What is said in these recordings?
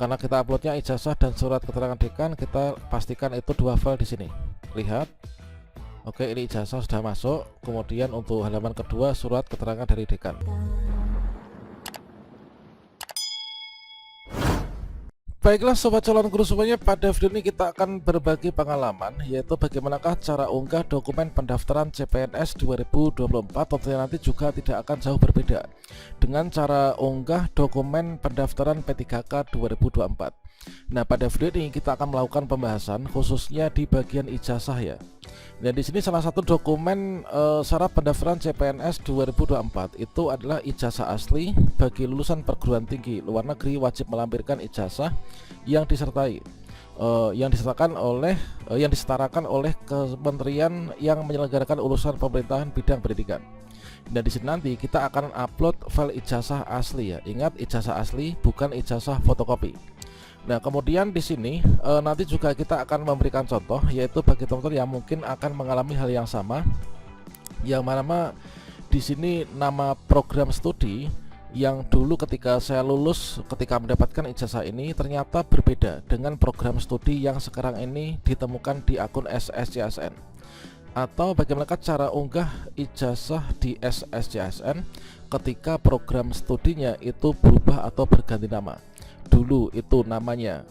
Karena kita uploadnya ijazah dan surat keterangan dekan, kita pastikan itu 2 file di sini. Lihat. Oke, ini ijazah sudah masuk. Kemudian untuk halaman kedua surat keterangan dari dekan. Baiklah sobat calon guru semuanya, pada video ini kita akan berbagi pengalaman, yaitu bagaimanakah cara unggah dokumen pendaftaran CPNS 2024. Tentunya nanti juga tidak akan jauh berbeda dengan cara unggah dokumen pendaftaran P3K 2024. Nah, pada video ini kita akan melakukan pembahasan khususnya di bagian ijazah ya. Dan di sini salah satu dokumen syarat pendaftaran CPNS 2024 itu adalah ijazah asli bagi lulusan perguruan tinggi luar negeri wajib melampirkan ijazah yang disertai yang disetarakan oleh kementerian yang menyelenggarakan urusan pemerintahan bidang pendidikan. Dan di sini nanti kita akan upload file ijazah asli ya. Ingat, ijazah asli bukan ijazah fotokopi. Nah, kemudian di sini nanti juga kita akan memberikan contoh, yaitu bagi teman-teman yang mungkin akan mengalami hal yang sama, yang mana di sini nama program studi yang dulu ketika saya lulus, ketika mendapatkan ijazah ini ternyata berbeda dengan program studi yang sekarang ini ditemukan di akun SSCSN. Atau bagaimana cara unggah ijazah di SSCSN ketika program studinya itu berubah atau berganti nama. Dulu itu namanya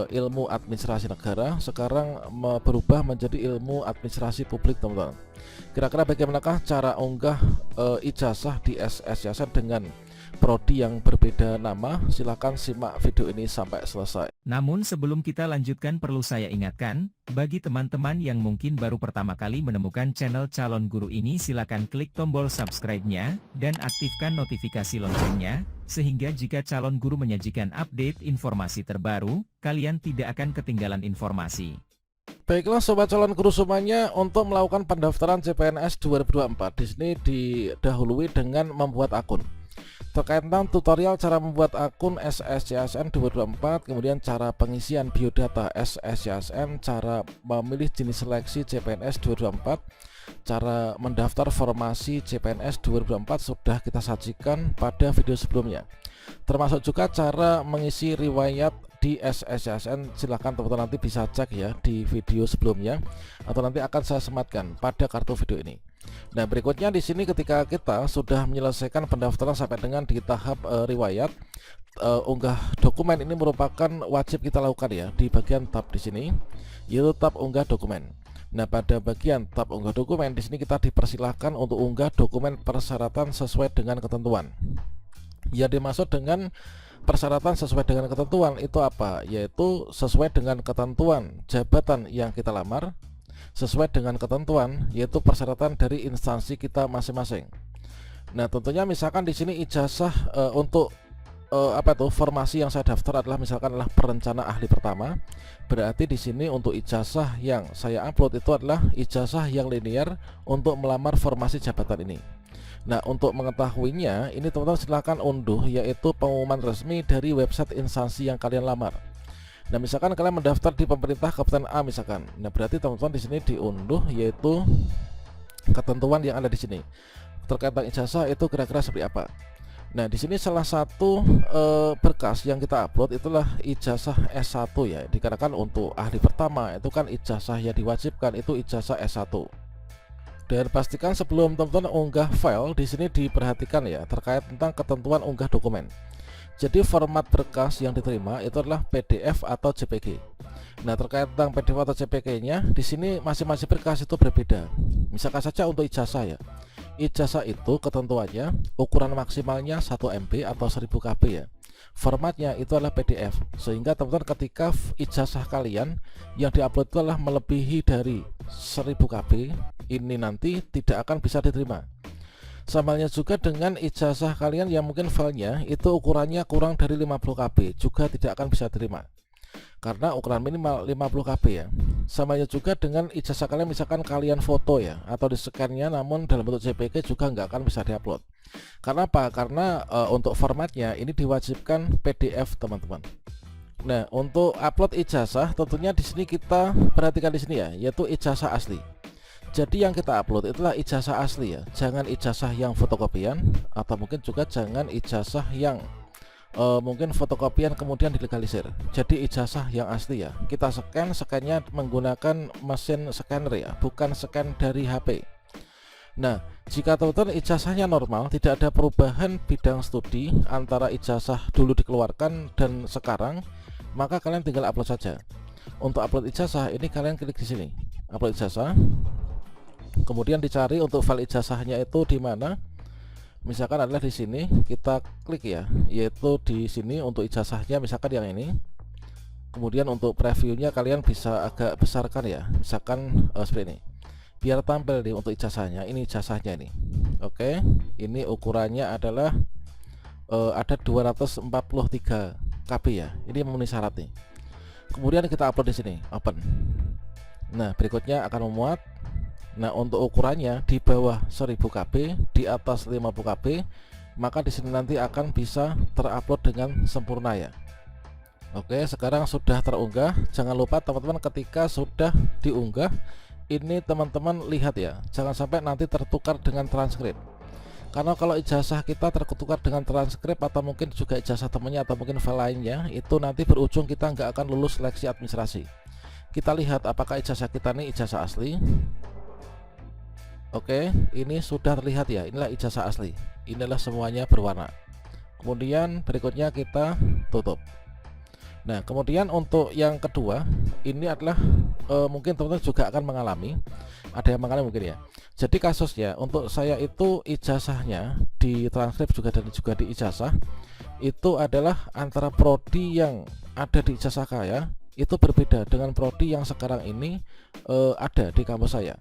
ilmu administrasi negara, sekarang berubah menjadi ilmu administrasi publik teman-teman. Kira-kira bagaimanakah cara unggah ijazah di SSCSN dengan prodi yang berbeda nama? Silahkan simak video ini sampai selesai. Namun sebelum kita lanjutkan, perlu saya ingatkan, bagi teman-teman yang mungkin baru pertama kali menemukan channel Calon Guru ini, silakan klik tombol subscribe-nya dan aktifkan notifikasi loncengnya, sehingga jika Calon Guru menyajikan update informasi terbaru, kalian tidak akan ketinggalan informasi. Baiklah sobat calon guru semuanya, untuk melakukan pendaftaran CPNS 2024 di sini didahului dengan membuat akun. Terkait tentang tutorial cara membuat akun SSCSN 2024, kemudian cara pengisian biodata SSCSN, cara memilih jenis seleksi CPNS 2024, cara mendaftar formasi CPNS 2024 sudah kita sajikan pada video sebelumnya. Termasuk juga cara mengisi riwayat di SSCSN, silahkan teman-teman nanti bisa cek ya di video sebelumnya, atau nanti akan saya sematkan pada kartu video ini. Nah, berikutnya di sini ketika kita sudah menyelesaikan pendaftaran sampai dengan di tahap riwayat, unggah dokumen ini merupakan wajib kita lakukan ya di bagian tab di sini, yaitu tab unggah dokumen. Nah, pada bagian tab unggah dokumen di sini kita dipersilahkan untuk unggah dokumen persyaratan sesuai dengan ketentuan. Yang dimaksud dengan persyaratan sesuai dengan ketentuan itu apa? Yaitu sesuai dengan ketentuan jabatan yang kita lamar, sesuai dengan ketentuan yaitu persyaratan dari instansi kita masing-masing. Nah, tentunya misalkan di sini ijazah untuk formasi yang saya daftar adalah misalkan adalah perencana ahli pertama. Berarti di sini untuk ijazah yang saya upload itu adalah ijazah yang linear untuk melamar formasi jabatan ini. Nah, untuk mengetahuinya ini teman-teman silahkan unduh yaitu pengumuman resmi dari website instansi yang kalian lamar. Nah, misalkan kalian mendaftar di pemerintah Kabupaten A misalkan. Nah, berarti teman-teman di sini diunduh yaitu ketentuan yang ada di sini. Terkait dengan ijazah itu kira-kira seperti apa. Nah, di sini salah satu berkas yang kita upload itulah ijazah S1 ya. Dikarenakan untuk ahli pertama itu kan ijazah yang diwajibkan itu ijazah S1. Dan pastikan sebelum teman-teman unggah file di sini diperhatikan ya terkait tentang ketentuan unggah dokumen. Jadi format berkas yang diterima itu adalah PDF atau JPG. Nah, terkait tentang PDF atau JPG-nya di sini masing-masing berkas itu berbeda. Misalkan saja untuk ijazah ya. Ijazah itu ketentuannya ukuran maksimalnya 1 MB atau 1000 KB ya. Formatnya itu adalah PDF. Sehingga teman-teman ketika ijazah kalian yang diupload itu adalah melebihi dari 1000 KB, ini nanti tidak akan bisa diterima. Samanya juga dengan ijazah kalian yang mungkin filenya itu ukurannya kurang dari 50 KB juga tidak akan bisa diterima karena ukuran minimal 50 KB ya. Samanya juga dengan ijazah kalian misalkan kalian foto ya atau di scan-nya namun dalam bentuk JPG juga nggak akan bisa diupload. Karena apa? Karena untuk formatnya ini diwajibkan PDF teman-teman. Nah, untuk upload ijazah tentunya di sini kita perhatikan di sini ya, yaitu ijazah asli. Jadi yang kita upload itulah ijazah asli ya, jangan ijazah yang fotokopian atau mungkin juga jangan ijazah yang mungkin fotokopian kemudian dilegalisir jadi ijazah yang asli ya. Kita scannya menggunakan mesin scanner ya, bukan scan dari HP. Nah, jika teman-teman ijazahnya normal, tidak ada perubahan bidang studi antara ijazah dulu dikeluarkan dan sekarang, maka kalian tinggal upload saja. Untuk upload ijazah ini kalian klik di sini, upload ijazah. Kemudian dicari untuk file ijazahnya itu di mana. Misalkan adalah di sini, kita klik ya, yaitu di sini untuk ijazahnya misalkan yang ini. Kemudian untuk previewnya kalian bisa agak besarkan ya, misalkan seperti ini. Biar tampil nih untuk ijazahnya, ini ijazahnya ini. Oke, ini ukurannya adalah ada 243 KB ya. Ini memenuhi syarat nih. Kemudian kita upload di sini, open. Nah, berikutnya akan memuat. Nah, untuk ukurannya di bawah 1000 KB, di atas 50 KB, maka di sini nanti akan bisa terupload dengan sempurna ya. Oke, sekarang sudah terunggah. Jangan lupa teman-teman ketika sudah diunggah ini teman-teman lihat ya, jangan sampai nanti tertukar dengan transkrip. Karena kalau ijazah kita tertukar dengan transkrip atau mungkin juga ijazah temannya atau mungkin file lainnya, itu nanti berujung kita nggak akan lulus seleksi administrasi. Kita lihat apakah ijazah kita ini ijazah asli. Oke, ini sudah terlihat ya, inilah ijazah asli. Inilah semuanya berwarna. Kemudian berikutnya kita tutup. Nah, kemudian untuk yang kedua, ini adalah mungkin teman-teman juga akan mengalami, ada yang mengalami mungkin ya. Jadi kasusnya untuk saya itu ijazahnya di transkrip juga dan juga di ijazah itu adalah antara prodi yang ada di ijazah saya itu berbeda dengan prodi yang sekarang ini ada di kampus saya.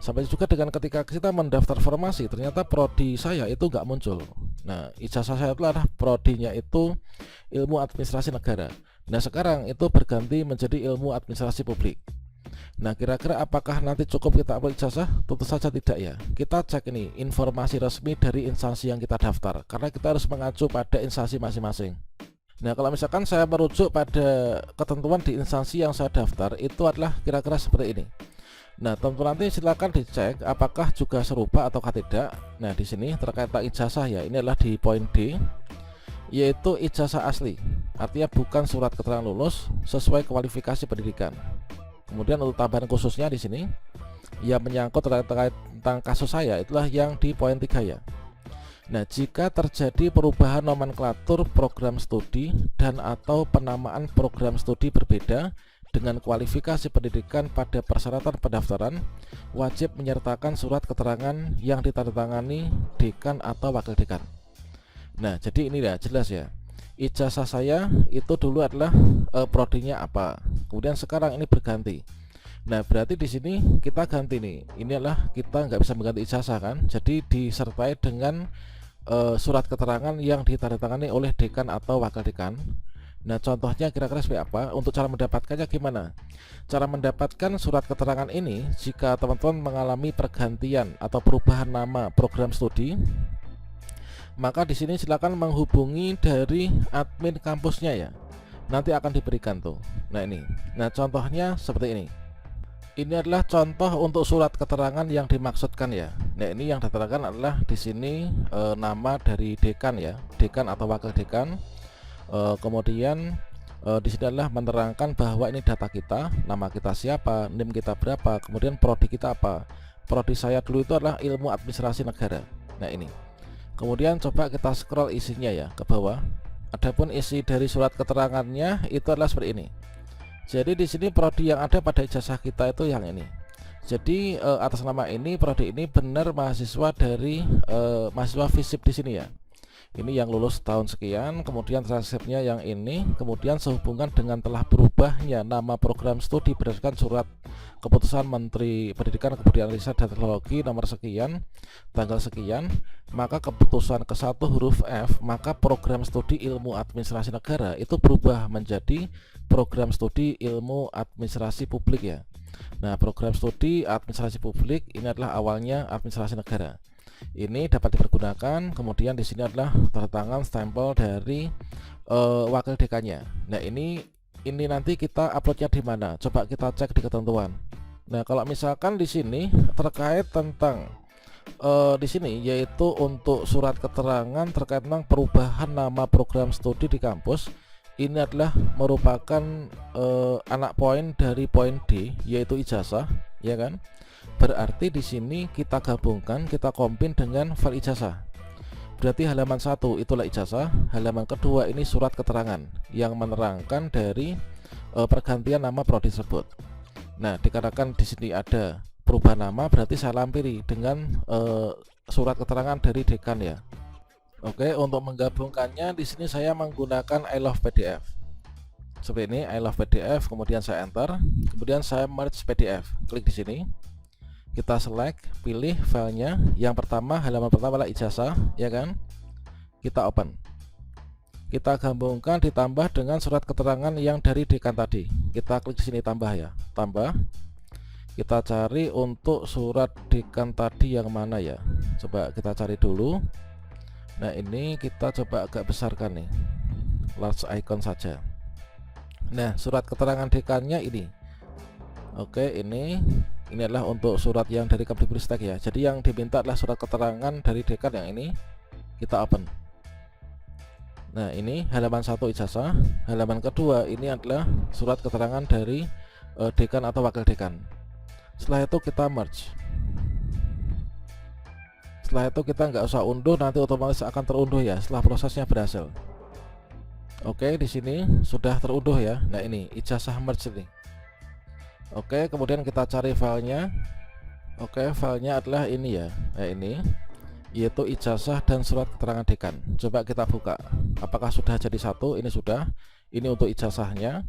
Sampai juga dengan ketika kita mendaftar formasi ternyata prodi saya itu nggak muncul. Nah, ijazah saya itu adalah prodinya itu ilmu administrasi negara. Nah, sekarang itu berganti menjadi ilmu administrasi publik. Nah, kira-kira apakah nanti cukup kita upload ijazah? Tentu saja tidak ya. Kita cek ini informasi resmi dari instansi yang kita daftar, karena kita harus mengacu pada instansi masing-masing. Nah, kalau misalkan saya merujuk pada ketentuan di instansi yang saya daftar, itu adalah kira-kira seperti ini. Nah, teman-teman nanti silakan dicek apakah juga serupa ataukah tidak. Nah, di sini terkait ijazah ya, ini adalah di poin D, yaitu ijazah asli. Artinya bukan surat keterangan lulus sesuai kualifikasi pendidikan. Kemudian untuk tambahan khususnya di sini yang menyangkut terkait tentang kasus saya itulah yang di poin 3 ya. Nah, jika terjadi perubahan nomenklatur program studi dan atau penamaan program studi berbeda dengan kualifikasi pendidikan pada persyaratan pendaftaran, wajib menyertakan surat keterangan yang ditandatangani dekan atau wakil dekan. Nah, jadi ini ya jelas ya. Ijazah saya itu dulu adalah prodinya apa. Kemudian sekarang ini berganti. Nah, berarti di sini kita ganti nih. Ini adalah kita nggak bisa mengganti ijazah kan. Jadi disertai dengan surat keterangan yang ditandatangani oleh dekan atau wakil dekan. Nah, contohnya kira-kira seperti apa? Untuk cara mendapatkannya gimana? Cara mendapatkan surat keterangan ini jika teman-teman mengalami pergantian atau perubahan nama program studi, maka di sini silakan menghubungi dari admin kampusnya ya. Nanti akan diberikan tuh. Nah, ini. Nah, contohnya seperti ini. Ini adalah contoh untuk surat keterangan yang dimaksudkan ya. Nah, ini yang diterangkan adalah di sini nama dari dekan ya, dekan atau wakil dekan. Kemudian di sini adalah menerangkan bahwa ini data kita, nama kita siapa, NIM kita berapa, kemudian prodi kita apa. Prodi saya dulu itu adalah ilmu administrasi negara. Nah, ini. Kemudian coba kita scroll isinya ya ke bawah. Adapun isi dari surat keterangannya itu adalah seperti ini. Jadi di sini prodi yang ada pada ijazah kita itu yang ini. Jadi atas nama ini prodi ini benar mahasiswa dari mahasiswa FISIP di sini ya. Ini yang lulus tahun sekian, kemudian transkripnya yang ini, kemudian sehubungan dengan telah berubahnya nama program studi berdasarkan surat keputusan Menteri Pendidikan Kebudayaan Riset dan Teknologi nomor sekian, tanggal sekian, maka keputusan ke-1 huruf F, maka program studi ilmu administrasi negara itu berubah menjadi program studi ilmu administrasi publik ya. Nah, program studi administrasi publik ini adalah awalnya administrasi negara. Ini dapat dipergunakan. Kemudian di sini adalah tanda tangan stempel dari wakil dekannya. Nah, ini nanti kita uploadnya di mana? Coba kita cek di ketentuan. Nah, kalau misalkan di sini terkait tentang di sini, yaitu untuk surat keterangan terkait tentang perubahan nama program studi di kampus. Ini adalah merupakan anak poin dari poin D, yaitu ijazah, ya kan? Berarti di sini kita gabungkan, kita combine dengan file ijazah. Berarti halaman 1 itulah ijazah, halaman kedua ini surat keterangan yang menerangkan dari pergantian nama prodi tersebut. Nah, dikarenakan di sini ada perubahan nama, berarti saya lampiri dengan surat keterangan dari dekan ya. Oke, untuk menggabungkannya di sini saya menggunakan I love PDF. Seperti ini, I love PDF, kemudian saya enter, kemudian saya merge PDF. Klik di sini. Kita select, pilih filenya. Yang pertama, halaman pertama adalah ijazah, ya kan? Kita open. Kita gabungkan ditambah dengan surat keterangan yang dari dekan tadi. Kita klik di sini tambah ya, tambah. Kita cari untuk surat dekan tadi yang mana ya? Coba kita cari dulu. Nah, ini kita coba agak besarkan nih, large icon saja. Nah, surat keterangan dekannya ini. Oke, ini adalah untuk surat yang dari Kemdikbudristek ya. Jadi yang diminta adalah surat keterangan dari dekan yang ini. Kita open. Nah, ini halaman 1 ijazah, halaman kedua ini adalah surat keterangan dari dekan atau wakil dekan. Setelah itu kita merge. Setelah itu kita nggak usah unduh, nanti otomatis akan terunduh ya setelah prosesnya berhasil. Oke, di sini sudah terunduh ya. Nah, ini ijazah merge ini. Oke, kemudian kita cari filenya. Oke, filenya adalah ini ya. Nah, ini yaitu ijazah dan surat keterangan dekan. Coba kita buka. Apakah sudah jadi satu? Ini sudah. Ini untuk ijazahnya.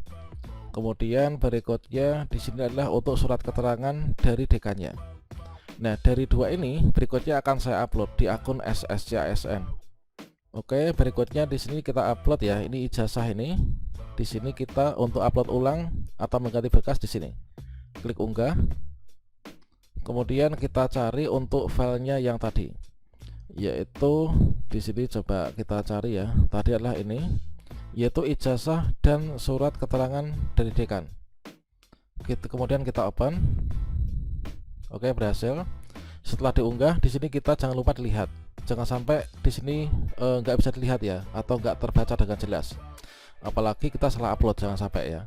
Kemudian berikutnya di sini adalah untuk surat keterangan dari dekannya. Nah, dari dua ini berikutnya akan saya upload di akun SSCASN. Oke, berikutnya di sini kita upload ya. Ini ijazah ini. Di sini kita untuk upload ulang atau mengganti berkas di sini. Klik unggah. Kemudian kita cari untuk filenya yang tadi. Yaitu di sini coba kita cari ya. Tadi adalah ini, yaitu ijazah dan surat keterangan dari dekan. Kemudian kita open. Oke, berhasil. Setelah diunggah, di sini kita jangan lupa dilihat. Jangan sampai di sini nggak bisa dilihat ya, atau nggak terbaca dengan jelas. Apalagi kita salah upload, jangan sampai ya.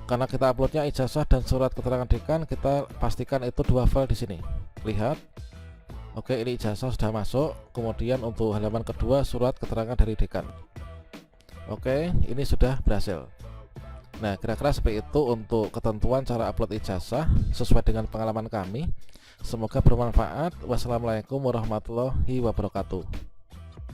Karena kita uploadnya ijazah dan surat keterangan dekan, kita pastikan itu dua file di sini. Lihat. Oke, ini ijazah sudah masuk. Kemudian untuk halaman kedua surat keterangan dari dekan. Oke, ini sudah berhasil. Nah, kira-kira seperti itu untuk ketentuan cara upload ijazah sesuai dengan pengalaman kami. Semoga bermanfaat. Wassalamualaikum warahmatullahi wabarakatuh.